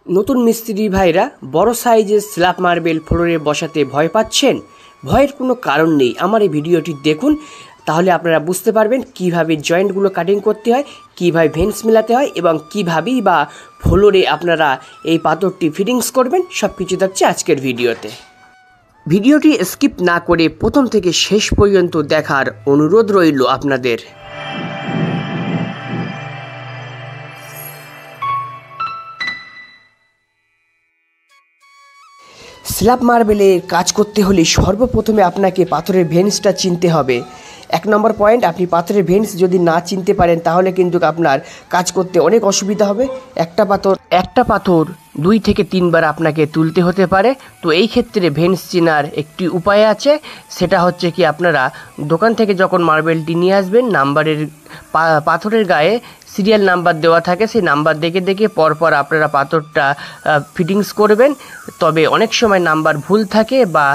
নতুন মিস্ত্রি ভাইরা বড় সাইজের স্ল্যাব মার্বেল ফ্লোরে বসাতে ভয় পাচ্ছেন? ভয়ের কোনো কারণ নেই। আমার এই ভিডিওটি দেখুন, তাহলে আপনারা বুঝতে পারবেন কিভাবে জয়েন্টগুলো কাটিং করতে হয়, কিভাবে ভেন্স মেলাতে হয় এবং কিভাবেই বা ফ্লোরে আপনারা এই পাথরটি ফিটিংস করবেন। সব কিছু থাকছে আজকের ভিডিওতে। ভিডিওটি স্কিপ না করে প্রথম থেকে শেষ পর্যন্ত দেখার অনুরোধ রইল আপনাদের। স্ল্যাব মার্বেলের কাজ করতে হলে সর্বপ্রথমে আপনাকে পাথরের ভেন্সটা চিনতে হবে। 1 নম্বর পয়েন্ট, আপনি পাথরের ভেন্স যদি না চিনতে পারেন তাহলে কিন্তু আপনার কাজ করতে অনেক অসুবিধা হবে। একটা পাথর 2 থেকে 3 বার আপনাকে তুলতে হতে পারে। তো এই ক্ষেত্রে ভেন্স চেনার একটি উপায় আছে, সেটা হচ্ছে কি আপনারা দোকান থেকে যখন মার্বেলটি নিয়ে আসবেন, নাম্বারের পাথরের গায়ে সিরিয়াল নাম্বার দেওয়া থাকে, সেই নাম্বার দেখে দেখে পরপর আপনারা পাথরটা ফিটিংস করবেন। তবে অনেক সময় নাম্বার ভুল থাকে বা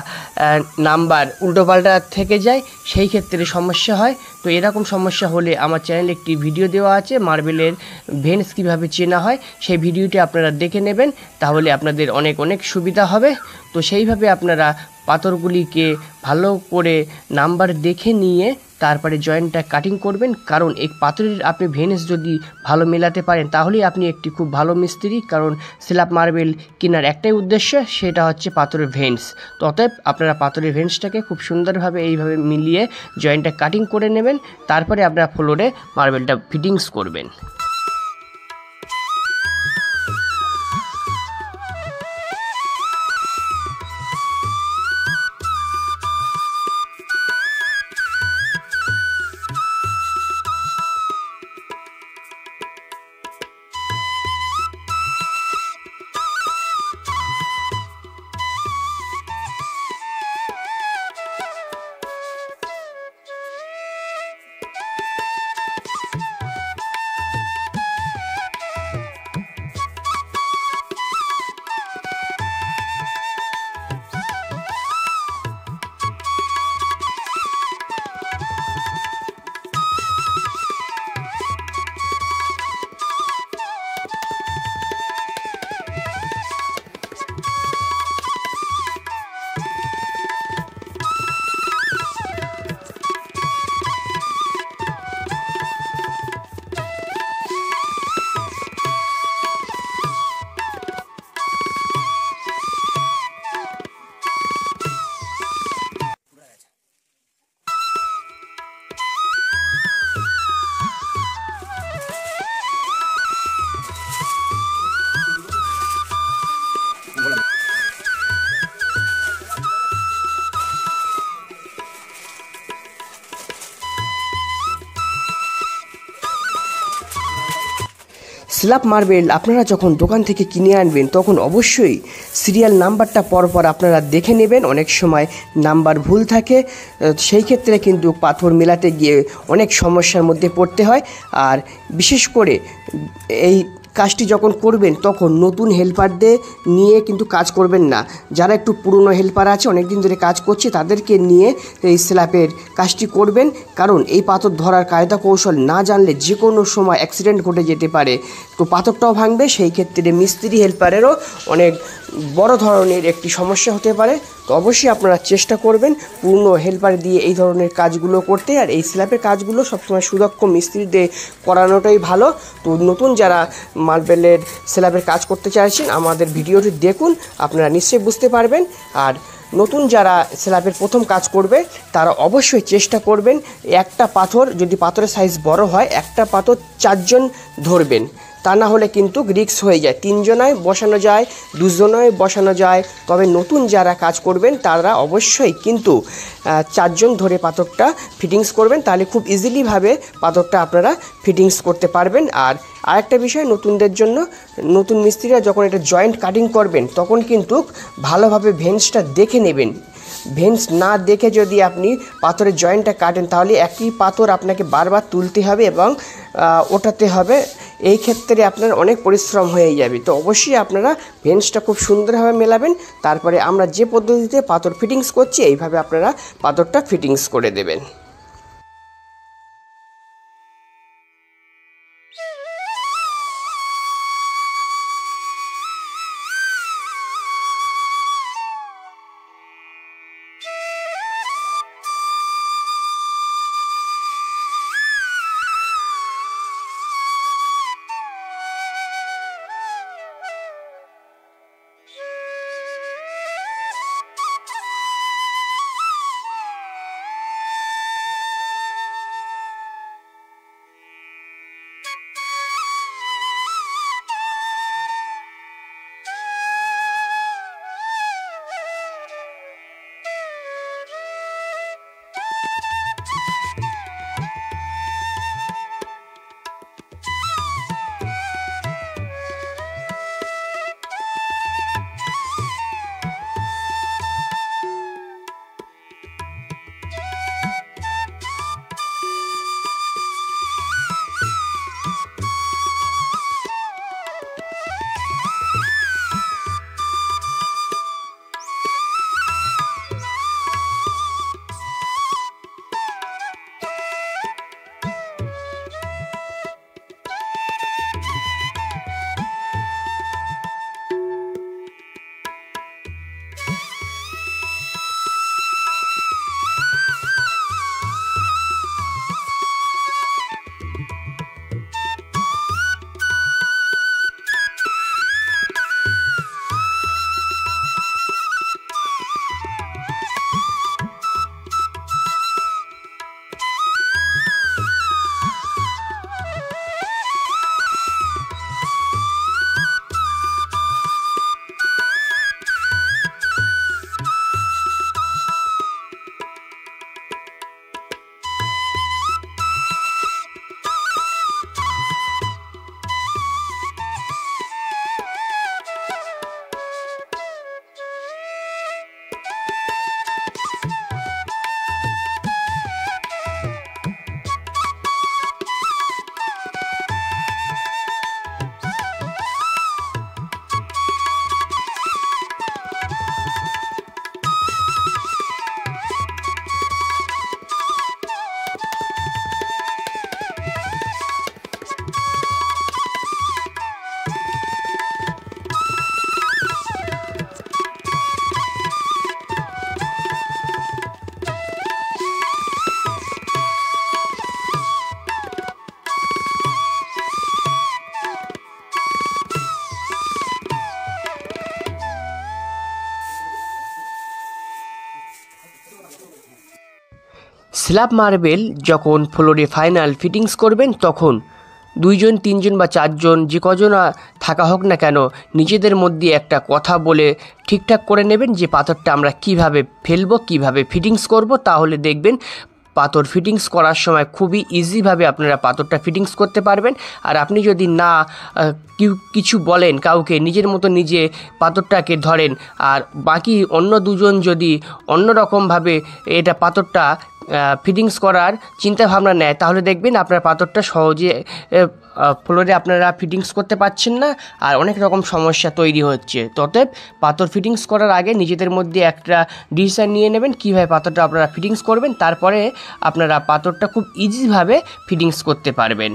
নাম্বার উল্টোপাল্টা থেকে যায়, সেই ক্ষেত্রে সমস্যা হয়। তো এরকম সমস্যা হলে আমার চ্যানেলে একটি ভিডিও দেওয়া আছে, মার্বেলের ভেন্স কীভাবে চেনা হয়, সেই ভিডিওটি আপনারা দেখে নেবেন, তাহলে আপনাদের অনেক সুবিধা হবে। তো সেইভাবে আপনারা পাথরগুলিকে ভালো করে নাম্বার দেখে নিয়ে তারপরে জয়েন্টটা কাটিং করবেন। কারণ এই পাথরের আপনি ভেন্স যদি ভালো মেলাতে পারেন তাহলেই আপনি একটি খুব ভালো মিস্ত্রি। কারণ স্ল্যাব মার্বেল কেনার একটাই উদ্দেশ্য, সেটা হচ্ছে পাথরের ভেন্স। তো অতএব আপনারা পাথরের ভেন্সটাকে খুব সুন্দরভাবে এইভাবে মিলিয়ে জয়েন্টটা কাটিং করে নেবেন, তারপরে আপনারা ফ্লোরে মার্বেলটা ফিটিংস করবেন। স্ল্যাব মার্বেল আপনারা যখন দোকান থেকে কিনে আনবেন তখন অবশ্যই সিরিয়াল নাম্বারটা পরপর আপনারা দেখে নেবেন। অনেক সময় নাম্বার ভুল থাকে, সেই ক্ষেত্রে কিন্তু পাথর মেলাতে গিয়ে অনেক সমস্যার মধ্যে পড়তে হয়। আর বিশেষ করে এই কাজটি যখন করবেন তখন নতুন হেল্পারদের নিয়ে কিন্তু কাজ করবেন না। যারা একটু পুরনো হেল্পার আছে, অনেক দিন ধরে কাজ করছে, তাদেরকে নিয়ে এই স্ল্যাবের কাজটি করবেন। কারণ এই পাথর ধরার কায়দা কৌশল না জানলে যে কোনো সময় অ্যাক্সিডেন্ট ঘটে যেতে পারে, তো পাথরটাও ভাঙবে। সেই ক্ষেত্রে মিস্ত্রি হেল্পারেরও অনেক বড় ধরনের একটি সমস্যা হতে পারে। তো অবশ্যই আপনারা চেষ্টা করবেন পুরনো হেল্পার দিয়ে এই ধরনের কাজগুলো করতে। আর এই স্ল্যাবের কাজগুলো সবসময় সুদক্ষ মিস্ত্রিদের করানোটাই ভালো। তো নতুন যারা মার্বেলের স্ল্যাবের কাজ করতে চাইছেন, আমাদের ভিডিওটি দেখুন, আপনারা নিশ্চয়ই বুঝতে পারবেন। আর নতুন যারা স্ল্যাবের প্রথম কাজ করবে তারা অবশ্যই চেষ্টা করবেন একটা পাথর, যদি পাথরের সাইজ বড় হয়, একটা পাথর 4 জন ধরবেন। তা না হলে কিন্তু রিস্ক হয়ে যায়। 3 জনায় বসানো যায়, 2 জনায় বসানো যায়। তবে নতুন যারা কাজ করবেন তারা অবশ্যই কিন্তু 4 জন ধরে পাথরটা ফিটিংস করবেন, তাহলে খুব ইজিলিভাবে পাথরটা আপনারা ফিটিংস করতে পারবেন। আর আরেকটা বিষয়, নতুনদের জন্য, নতুন মিস্ত্রিরা যখন এটা জয়েন্ট কাটিং করবেন তখন কিন্তু ভালোভাবে ভেন্সটা দেখে নেবেন। ভেন্স না দেখে যদি আপনি পাথরের জয়েন্টটা কাটেন তাহলে একই পাথর আপনাকে বারবার তুলতে হবে এবং ওঠাতে হবে। এই ক্ষেত্রে আপনার অনেক পরিশ্রম হয়ে যাবে। তো অবশ্যই আপনারা ভেন্সটা খুব সুন্দরভাবে মেলাবেন, তারপরে আমরা যে পদ্ধতিতে পাথর ফিটিংস করছি এইভাবে আপনারা পাথরটা ফিটিংস করে দেবেন। স্ল্যাব মার্বেল যখন ফ্লোরে ফাইনাল ফিটিংস করবেন তখন 2 জন 3 জন বা 4 জন যে কজন থাকা হোক না কেন নিজেদের মধ্যে একটা কথা বলে ঠিকঠাক করে নেবেন যে পাথরটা আমরা কিভাবে ফেলবো, কিভাবে ফিটিংস করব। তাহলে দেখবেন পাথর ফিটিংস করার সময় খুবই ইজিভাবে আপনারা পাথরটা ফিটিংস করতে পারবেন। আর আপনি যদি না কিছু বলেন কাউকে, নিজের মতো নিজে পাথরটাকে ধরেন, আর বাকি অন্য 2 জন যদি অন্যরকমভাবে এটা পাথরটা ফিটিংস করার চিন্তাভাবনা নেয়, তাহলে দেখবেন আপনার পাথরটা সহজে ফ্লোরে আপনারা ফিটিংস করতে পারছেন না, আর অনেক রকম সমস্যা তৈরি হচ্ছে। অতএব পাথর ফিটিংস করার আগে নিজেদের মধ্যে একটা ডিসিশন নিয়ে নেবেন কীভাবে পাথরটা আপনারা ফিটিংস করবেন, তারপরে আপনারা পাথরটা খুব ইজিভাবে ফিটিংস করতে পারবেন।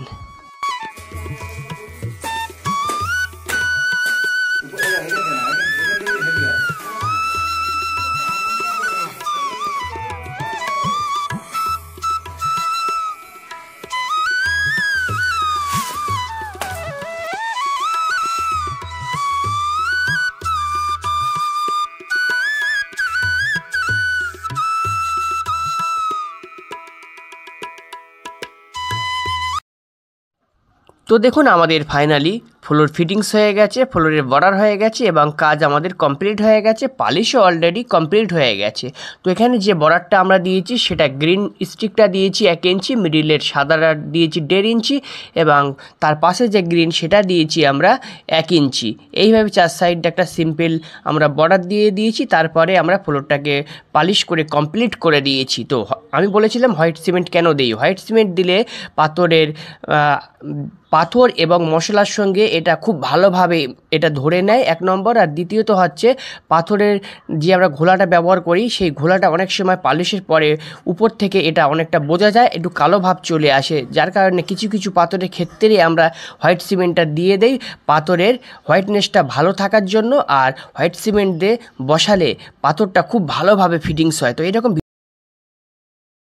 তো দেখুন আমাদের ফাইনালি ফ্লোর ফিটিংস হয়ে গেছে, ফ্লোরের বর্ডার হয়ে গেছে এবং কাজ আমাদের কমপ্লিট হয়ে গেছে, পালিশও অলরেডি কমপ্লিট হয়ে গেছে। তো এখানে যে বর্ডারটা আমরা দিয়েছি সেটা গ্রিন স্টিকটা দিয়েছি 1 ইঞ্চি, মিডিলের সাদাটা দিয়েছি 1.5 ইঞ্চি এবং তার পাশে যে গ্রিন সেটা দিয়েছি আমরা 1 ইঞ্চি। এইভাবে 4 সাইডে একটা সিম্পল আমরা বর্ডার দিয়ে দিয়েছি। তারপরে আমরা ফ্লোরটাকে পালিশ করে কমপ্লিট করে দিয়েছি। তো আমি বলেছিলাম হোয়াইট সিমেন্ট কেন দিই, হোয়াইট সিমেন্ট দিলে পাথর এবং মশলার সঙ্গে এটা খুব ভালোভাবে এটা ধরে নেয় 1 নম্বর। আর দ্বিতীয়ত হচ্ছে পাথরের যে আমরা ঘোলাটা ব্যবহার করি সেই ঘোলাটা অনেক সময় পালিশের পরে উপর থেকে এটা অনেকটা বোঝা যায়, একটু কালো ভাব চলে আসে, যার কারণে কিছু কিছু পাথরের ক্ষেত্রে আমরা হোয়াইট সিমেন্টটা দিয়ে দেই পাথরের হোয়াইটনেসটা ভালো থাকার জন্য। আর হোয়াইট সিমেন্ট দিয়ে বসালে পাথরটা খুব ভালোভাবে ফিটিংস হয়। তো এরকম